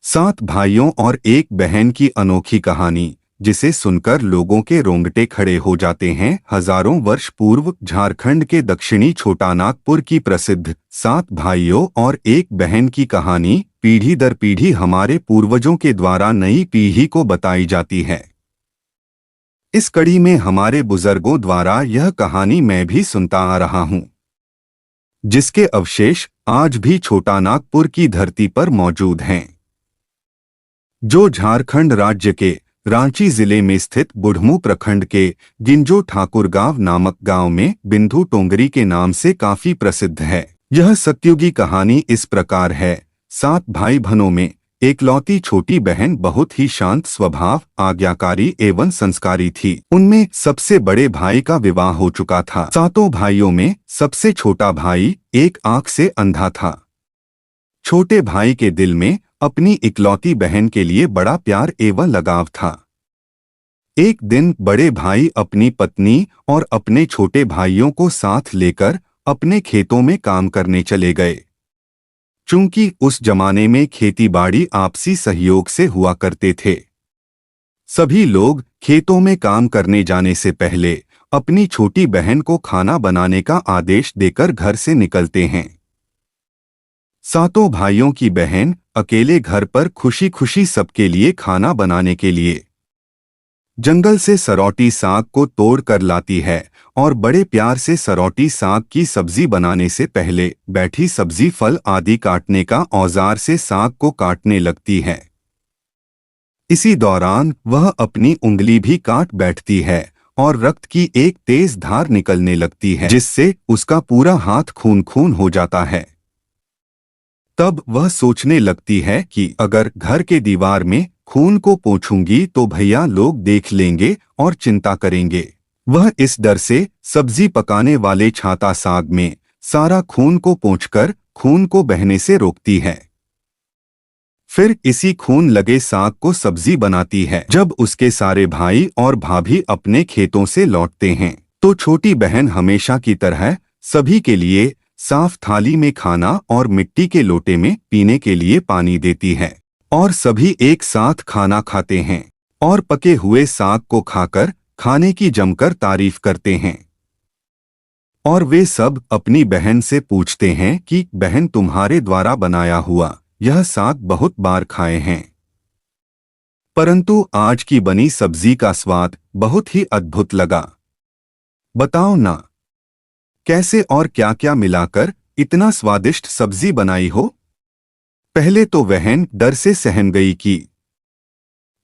7 भाइयों और एक बहन की अनोखी कहानी, जिसे सुनकर लोगों के रोंगटे खड़े हो जाते हैं। हजारों वर्ष पूर्व झारखंड के दक्षिणी छोटानागपुर की प्रसिद्ध 7 भाइयों और एक बहन की कहानी पीढ़ी दर पीढ़ी हमारे पूर्वजों के द्वारा नई पीढ़ी को बताई जाती है। इस कड़ी में हमारे बुजुर्गों द्वारा यह कहानी मैं भी सुनता आ रहा हूँ, जिसके अवशेष आज भी छोटानागपुर की धरती पर मौजूद हैं, जो झारखंड राज्य के रांची जिले में स्थित बुढ़मू प्रखंड के गिंजो ठाकुरगांव नामक गांव में बिंदु टोंगरी के नाम से काफी प्रसिद्ध है। यह सत्युगी कहानी इस प्रकार है। 7 भाई बहनों में एकलौती छोटी बहन बहुत ही शांत स्वभाव, आज्ञाकारी एवं संस्कारी थी। उनमें सबसे बड़े भाई का विवाह हो चुका था। 7 भाइयों में सबसे छोटा भाई एक आंख से अंधा था। छोटे भाई के दिल में अपनी इकलौती बहन के लिए बड़ा प्यार एवं लगाव था। एक दिन बड़े भाई अपनी पत्नी और अपने छोटे भाइयों को साथ लेकर अपने खेतों में काम करने चले गए। चूंकि उस जमाने में खेती-बाड़ी आपसी सहयोग से हुआ करते थे, सभी लोग खेतों में काम करने जाने से पहले अपनी छोटी बहन को खाना बनाने का आदेश देकर घर से निकलते हैं। 7 भाइयों की बहन अकेले घर पर खुशी खुशी सबके लिए खाना बनाने के लिए जंगल से सरौटी साग को तोड़ कर लाती है और बड़े प्यार से सरौटी साग की सब्जी बनाने से पहले बैठी सब्जी, फल आदि काटने का औजार से साग को काटने लगती है। इसी दौरान वह अपनी उंगली भी काट बैठती है और रक्त की एक तेज धार निकलने लगती है, जिससे उसका पूरा हाथ खून खून हो जाता है। तब वह सोचने लगती है कि अगर घर के दीवार में खून को पोंछूंगी तो भैया लोग देख लेंगे और चिंता करेंगे। वह इस डर से सब्जी पकाने वाले छाता साग में सारा खून को पोंछकर खून को बहने से रोकती है। फिर इसी खून लगे साग को सब्जी बनाती है। जब उसके सारे भाई और भाभी अपने खेतों से लौटते हैं तो छोटी बहन हमेशा की तरह सभी के लिए साफ थाली में खाना और मिट्टी के लोटे में पीने के लिए पानी देती है और सभी एक साथ खाना खाते हैं और पके हुए साग को खाकर खाने की जमकर तारीफ करते हैं। और वे सब अपनी बहन से पूछते हैं कि बहन, तुम्हारे द्वारा बनाया हुआ यह साग बहुत बार खाए हैं, परंतु आज की बनी सब्जी का स्वाद बहुत ही अद्भुत लगा। बताओ ना, कैसे और क्या क्या मिलाकर इतना स्वादिष्ट सब्जी बनाई हो। पहले तो बहन डर से सहम गई कि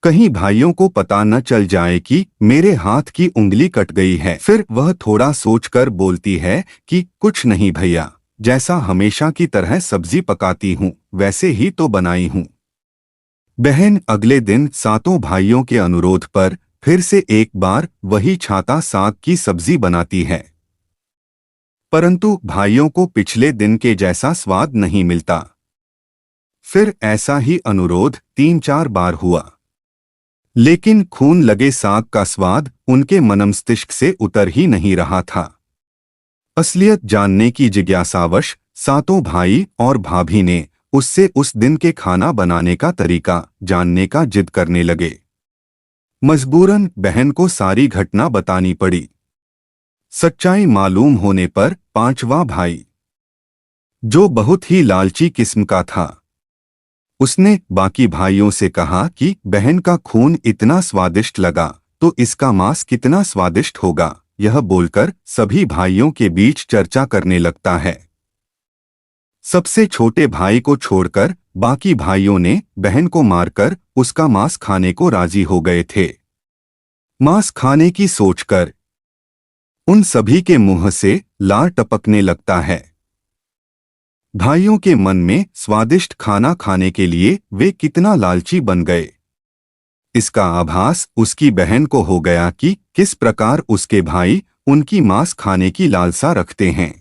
कहीं भाइयों को पता न चल जाए कि मेरे हाथ की उंगली कट गई है। फिर वह थोड़ा सोचकर बोलती है कि कुछ नहीं भैया, जैसा हमेशा की तरह सब्जी पकाती हूँ वैसे ही तो बनाई हूँ। बहन अगले दिन 7 भाइयों के अनुरोध पर फिर से एक बार वही छाता साग की सब्जी बनाती है, परंतु भाइयों को पिछले दिन के जैसा स्वाद नहीं मिलता। फिर ऐसा ही अनुरोध 3-4 बार हुआ, लेकिन खून लगे साग का स्वाद उनके मनमस्तिष्क से उतर ही नहीं रहा था। असलियत जानने की जिज्ञासावश 7 भाई और भाभी ने उससे उस दिन के खाना बनाने का तरीका जानने का जिद करने लगे। मजबूरन बहन को सारी घटना बतानी पड़ी। सच्चाई मालूम होने पर 5वां भाई, जो बहुत ही लालची किस्म का था, उसने बाकी भाइयों से कहा कि बहन का खून इतना स्वादिष्ट लगा तो इसका मांस कितना स्वादिष्ट होगा। यह बोलकर सभी भाइयों के बीच चर्चा करने लगता है। सबसे छोटे भाई को छोड़कर बाकी भाइयों ने बहन को मारकर उसका मांस खाने को राजी हो गए थे। मांस खाने की सोचकर उन सभी के मुंह से लार टपकने लगता है। भाइयों के मन में स्वादिष्ट खाना खाने के लिए वे कितना लालची बन गए, इसका आभास उसकी बहन को हो गया कि किस प्रकार उसके भाई उनकी मांस खाने की लालसा रखते हैं।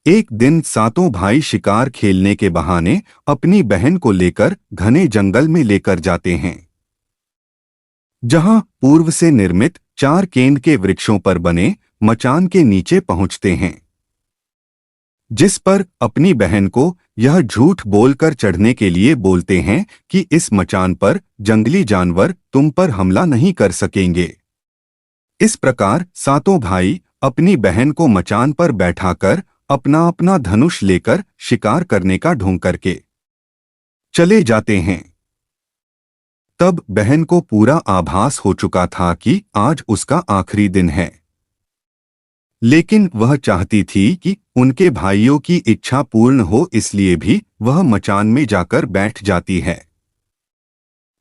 एक दिन 7 भाई शिकार खेलने के बहाने अपनी बहन को लेकर घने जंगल में लेकर जाते हैं, जहां पूर्व से निर्मित 4 केंद के वृक्षों पर बने मचान के नीचे पहुंचते हैं, जिस पर अपनी बहन को यह झूठ बोलकर चढ़ने के लिए बोलते हैं कि इस मचान पर जंगली जानवर तुम पर हमला नहीं कर सकेंगे। इस प्रकार सातों भाई अपनी बहन को मचान पर बैठाकर अपना अपना धनुष लेकर शिकार करने का ढोंग करके चले जाते हैं। तब बहन को पूरा आभास हो चुका था कि आज उसका आखिरी दिन है, लेकिन वह चाहती थी कि उनके भाइयों की इच्छा पूर्ण हो, इसलिए भी वह मचान में जाकर बैठ जाती है।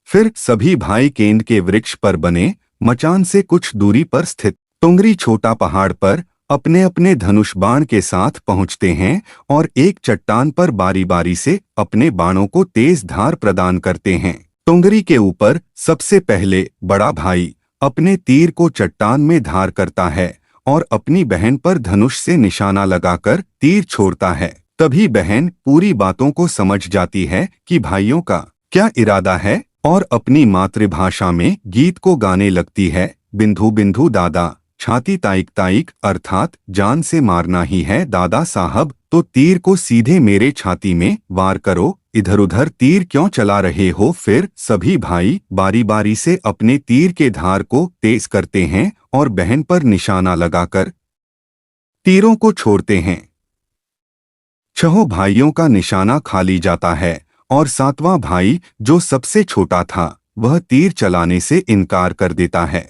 फिर सभी भाई केंद के वृक्ष पर बने मचान से कुछ दूरी पर स्थित टुंगरी छोटा पहाड़ पर अपने अपने धनुष बाण के साथ पहुंचते हैं और एक चट्टान पर बारी बारी से अपने बाणों को तेज धार प्रदान करते हैं। टुंगरी के ऊपर सबसे पहले बड़ा भाई अपने तीर को चट्टान में धार करता है और अपनी बहन पर धनुष से निशाना लगाकर तीर छोड़ता है। तभी बहन पूरी बातों को समझ जाती है कि भाइयों का क्या इरादा है और अपनी मातृभाषा में गीत को गाने लगती है। बिंधु बिंधु दादा, छाती ताइक ताइक, अर्थात जान से मारना ही है दादा साहब, तो तीर को सीधे मेरे छाती में वार करो, इधर उधर तीर क्यों चला रहे हो। फिर सभी भाई बारी बारी से अपने तीर के धार को तेज करते हैं और बहन पर निशाना लगाकर तीरों को छोड़ते हैं। छहों भाइयों का निशाना खाली जाता है और सातवां भाई जो सबसे छोटा था वह तीर चलाने से इनकार कर देता है,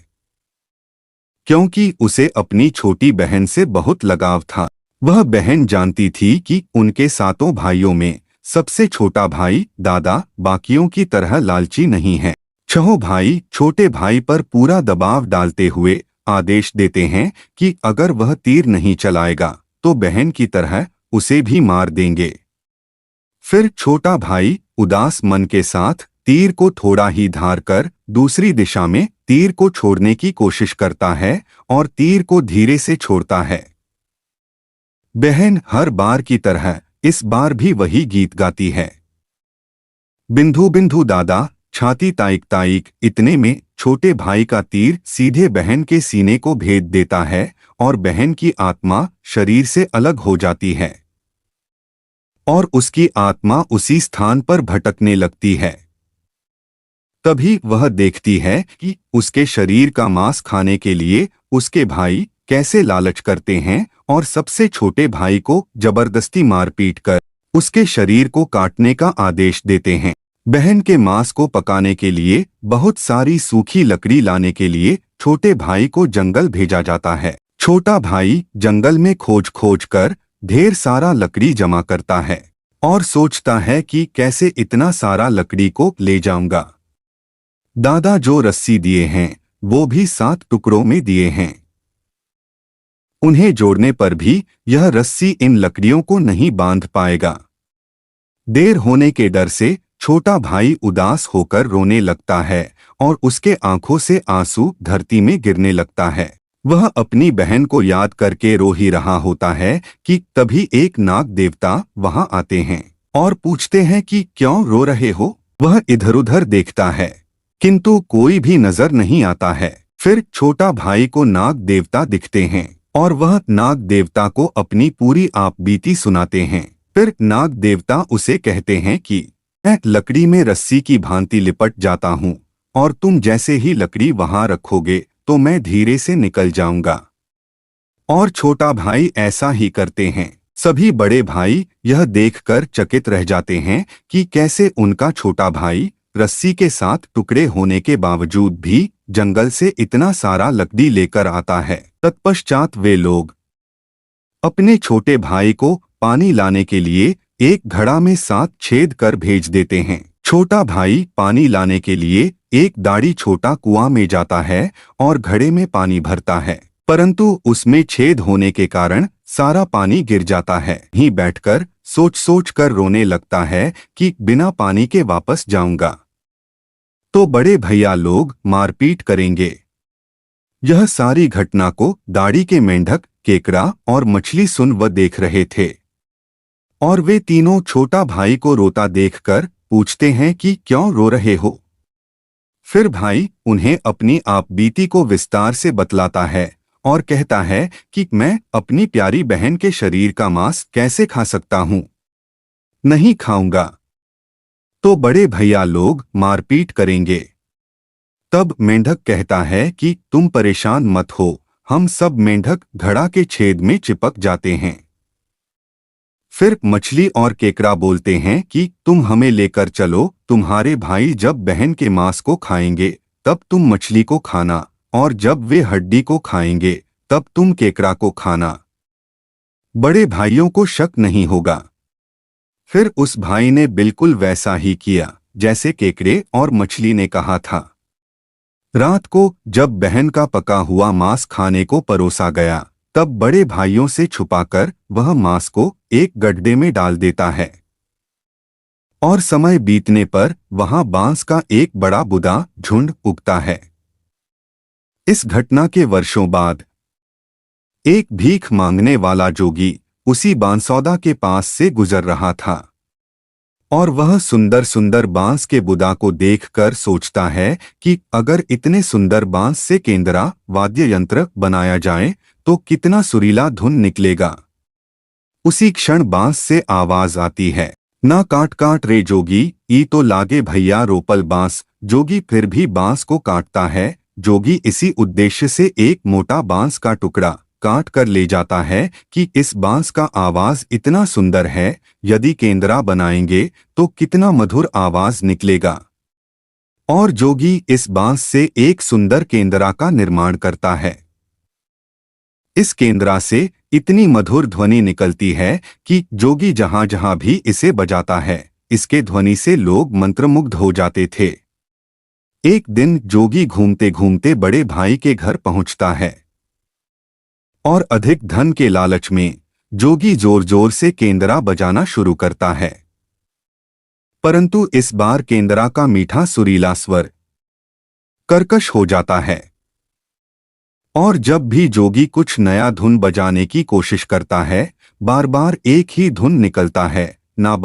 क्योंकि उसे अपनी छोटी बहन से बहुत लगाव था। वह बहन जानती थी कि उनके सातों भाइयों में सबसे छोटा भाई दादा बाकियों की तरह लालची नहीं है। छहों भाई छोटे भाई पर पूरा दबाव डालते हुए आदेश देते हैं कि अगर वह तीर नहीं चलाएगा तो बहन की तरह उसे भी मार देंगे। फिर छोटा भाई उदास मन के साथ तीर को थोड़ा ही धार कर दूसरी दिशा में तीर को छोड़ने की कोशिश करता है और तीर को धीरे से छोड़ता है। बहन हर बार की तरह इस बार भी वही गीत गाती है। बिंधु बिंधु दादा, छाती ताइक ताइक। इतने में छोटे भाई का तीर सीधे बहन के सीने को भेद देता है और बहन की आत्मा शरीर से अलग हो जाती है और उसकी आत्मा उसी स्थान पर भटकने लगती है। तभी वह देखती है कि उसके शरीर का मांस खाने के लिए उसके भाई कैसे लालच करते हैं और सबसे छोटे भाई को जबरदस्ती मारपीट कर उसके शरीर को काटने का आदेश देते हैं। बहन के मांस को पकाने के लिए बहुत सारी सूखी लकड़ी लाने के लिए छोटे भाई को जंगल भेजा जाता है। छोटा भाई जंगल में खोज खोज कर ढेर सारा लकड़ी जमा करता है और सोचता है कि कैसे इतना सारा लकड़ी को ले जाऊंगा। दादा जो रस्सी दिए हैं वो भी 7 टुकड़ों में दिए हैं। उन्हें जोड़ने पर भी यह रस्सी इन लकड़ियों को नहीं बांध पाएगा। देर होने के डर से छोटा भाई उदास होकर रोने लगता है और उसके आंखों से आंसू धरती में गिरने लगता है। वह अपनी बहन को याद करके रो ही रहा होता है कि तभी एक नाग देवता वहां आते हैं और पूछते हैं कि क्यों रो रहे हो। वह इधर उधर देखता है किंतु कोई भी नजर नहीं आता है। फिर छोटा भाई को नाग देवता दिखते हैं और वह नाग देवता को अपनी पूरी आपबीती सुनाते हैं। फिर नाग देवता उसे कहते हैं कि मैं लकड़ी में रस्सी की भांति लिपट जाता हूँ और तुम जैसे ही लकड़ी वहां रखोगे तो मैं धीरे से निकल जाऊंगा। और छोटा भाई ऐसा ही करते हैं। सभी बड़े भाई यह देखकर चकित रह जाते हैं कि कैसे उनका छोटा भाई रस्सी के 7 टुकड़े होने के बावजूद भी जंगल से इतना सारा लकड़ी लेकर आता है। तत्पश्चात वे लोग अपने छोटे भाई को पानी लाने के लिए एक घड़ा में 7 छेद कर भेज देते हैं। छोटा भाई पानी लाने के लिए एक दाढ़ी छोटा कुआं में जाता है और घड़े में पानी भरता है, परंतु उसमें छेद होने के कारण सारा पानी गिर जाता है। ही बैठकर सोच सोच कर रोने लगता है कि बिना पानी के वापस जाऊंगा तो बड़े भैया लोग मारपीट करेंगे। यह सारी घटना को दाढ़ी के मेंढक, केकड़ा और मछली सुन व देख रहे थे और वे तीनों छोटा भाई को रोता देखकर पूछते हैं कि क्यों रो रहे हो। फिर भाई उन्हें अपनी आपबीती को विस्तार से बतलाता है और कहता है कि मैं अपनी प्यारी बहन के शरीर का मांस कैसे खा सकता हूँ। नहीं खाऊंगा तो बड़े भैया लोग मारपीट करेंगे। तब मेंढक कहता है कि तुम परेशान मत हो, हम सब मेंढक घड़ा के छेद में चिपक जाते हैं। फिर मछली और केकड़ा बोलते हैं कि तुम हमें लेकर चलो, तुम्हारे भाई जब बहन के मांस को खाएंगे तब तुम मछली को खाना, और जब वे हड्डी को खाएंगे तब तुम केकड़ा को खाना। बड़े भाइयों को शक नहीं होगा। फिर उस भाई ने बिल्कुल वैसा ही किया जैसे केकड़े और मछली ने कहा था। रात को जब बहन का पका हुआ मांस खाने को परोसा गया तब बड़े भाइयों से छुपाकर वह मांस को एक गड्ढे में डाल देता है, और समय बीतने पर वहां बांस का एक बड़ा बुदा झुंड उगता है। इस घटना के वर्षों बाद एक भीख मांगने वाला जोगी उसी बांसौदा के पास से गुजर रहा था, और वह सुंदर सुंदर बांस के बुदा को देखकर सोचता है कि अगर इतने सुंदर बांस से केंद्रा वाद्य यंत्र बनाया जाए तो कितना सुरीला धुन निकलेगा। उसी क्षण बांस से आवाज आती है, ना काट काट रे जोगी, ई तो लागे भैया रोपल बांस। जोगी फिर भी बांस को काटता है। जोगी इसी उद्देश्य से एक मोटा बांस का टुकड़ा काट कर ले जाता है कि इस बांस का आवाज इतना सुंदर है, यदि केंद्रा बनाएंगे तो कितना मधुर आवाज निकलेगा। और जोगी इस बांस से एक सुंदर केंद्रा का निर्माण करता है। इस केंद्रा से इतनी मधुर ध्वनि निकलती है कि जोगी जहां जहां भी इसे बजाता है, इसके ध्वनि से लोग मंत्रमुग्ध हो जाते थे। एक दिन जोगी घूमते घूमते बड़े भाई के घर पहुंचता है, और अधिक धन के लालच में जोगी जोर जोर से केंद्रा बजाना शुरू करता है। परंतु इस बार केंद्रा का मीठा सुरीला स्वर कर्कश हो जाता है, और जब भी जोगी कुछ नया धुन बजाने की कोशिश करता है, बार बार एक ही धुन निकलता है, ना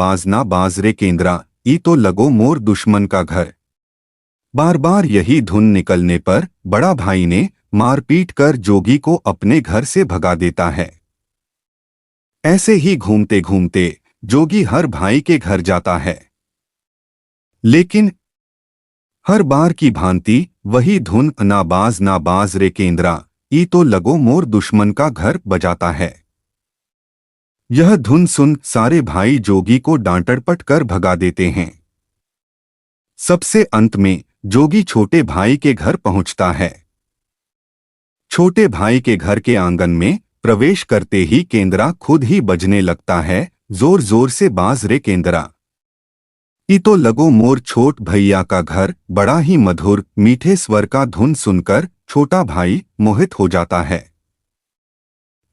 बाज रे केंद्रा, ई तो लगो मोर दुश्मन का घर। बार बार यही धुन निकलने पर बड़ा भाई ने मारपीट कर जोगी को अपने घर से भगा देता है। ऐसे ही घूमते घूमते जोगी हर भाई के घर जाता है, लेकिन हर बार की भांति वही धुन ना बाज रे केंद्रा, ई तो लगो मोर दुश्मन का घर बजाता है। यह धुन सुन सारे भाई जोगी को डांटड़पट कर भगा देते हैं। सबसे अंत में जोगी छोटे भाई के घर पहुंचता है। छोटे भाई के घर के आंगन में प्रवेश करते ही केंद्रा खुद ही बजने लगता है, जोर जोर से बाज रे केंद्रा, ई तो लगो मोर छोट भैया का घर। बड़ा ही मधुर मीठे स्वर का धुन सुनकर छोटा भाई मोहित हो जाता है,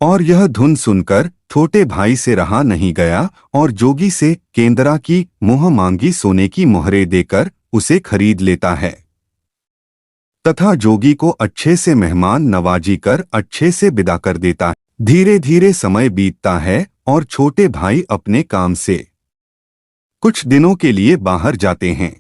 और यह धुन सुनकर छोटे भाई से रहा नहीं गया और जोगी से केंद्रा की मुंह मांगी सोने की मोहरें देकर उसे खरीद लेता है, तथा जोगी को अच्छे से मेहमान नवाजी कर अच्छे से विदा कर देता है। धीरे धीरे समय बीतता है और छोटे भाई अपने काम से कुछ दिनों के लिए बाहर जाते हैं।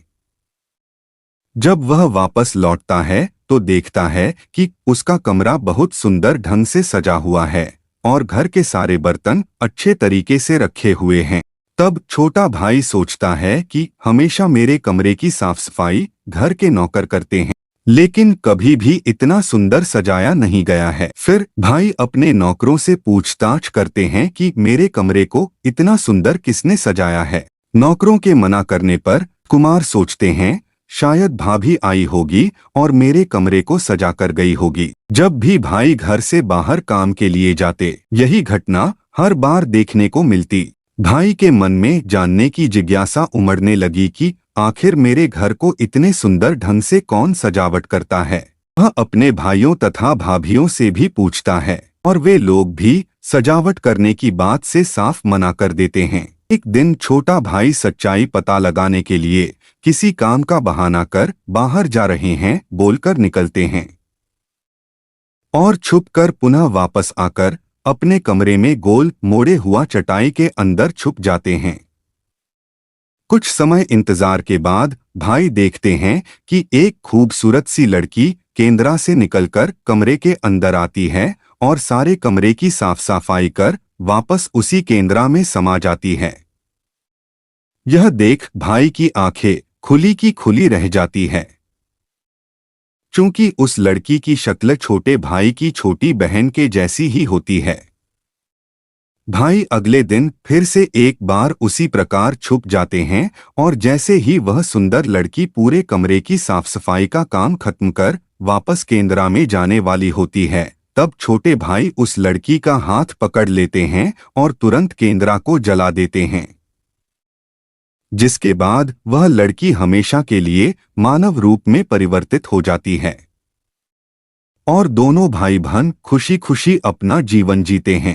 जब वह वापस लौटता है तो देखता है कि उसका कमरा बहुत सुंदर ढंग से सजा हुआ है और घर के सारे बर्तन अच्छे तरीके से रखे हुए हैं। तब छोटा भाई सोचता है कि हमेशा मेरे कमरे की साफ सफाई घर के नौकर करते हैं, लेकिन कभी भी इतना सुंदर सजाया नहीं गया है। फिर भाई अपने नौकरों से पूछताछ करते हैं कि मेरे कमरे को इतना सुंदर किसने सजाया है। नौकरों के मना करने पर कुमार सोचते हैं शायद भाभी आई होगी और मेरे कमरे को सजा कर गई होगी। जब भी भाई घर से बाहर काम के लिए जाते, यही घटना हर बार देखने को मिलती। भाई के मन में जानने की जिज्ञासा उमड़ने लगी कि आखिर मेरे घर को इतने सुंदर ढंग से कौन सजावट करता है। वह अपने भाइयों तथा भाभियों से भी पूछता है, और वे लोग भी सजावट करने की बात से साफ मना कर देते हैं। एक दिन छोटा भाई सच्चाई पता लगाने के लिए किसी काम का बहाना कर बाहर जा रहे हैं बोलकर निकलते हैं, और छुपकर पुनः वापस आकर अपने कमरे में गोल मोड़े हुआ चटाई के अंदर छुप जाते हैं। कुछ समय इंतजार के बाद भाई देखते हैं कि एक खूबसूरत सी लड़की केंद्रा से निकलकर कमरे के अंदर आती है और सारे कमरे की साफ सफाई कर वापस उसी केंद्रा में समा जाती है। यह देख भाई की आंखें खुली की खुली रह जाती है, चूंकि उस लड़की की शक्ल छोटे भाई की छोटी बहन के जैसी ही होती है। भाई अगले दिन फिर से एक बार उसी प्रकार छुप जाते हैं और जैसे ही वह सुंदर लड़की पूरे कमरे की साफ सफाई का काम खत्म कर वापस केंद्रा में जाने वाली होती है, तब छोटे भाई उस लड़की का हाथ पकड़ लेते हैं और तुरंत केंद्रा को जला देते हैं, जिसके बाद वह लड़की हमेशा के लिए मानव रूप में परिवर्तित हो जाती है और दोनों भाई बहन खुशी खुशी अपना जीवन जीते हैं।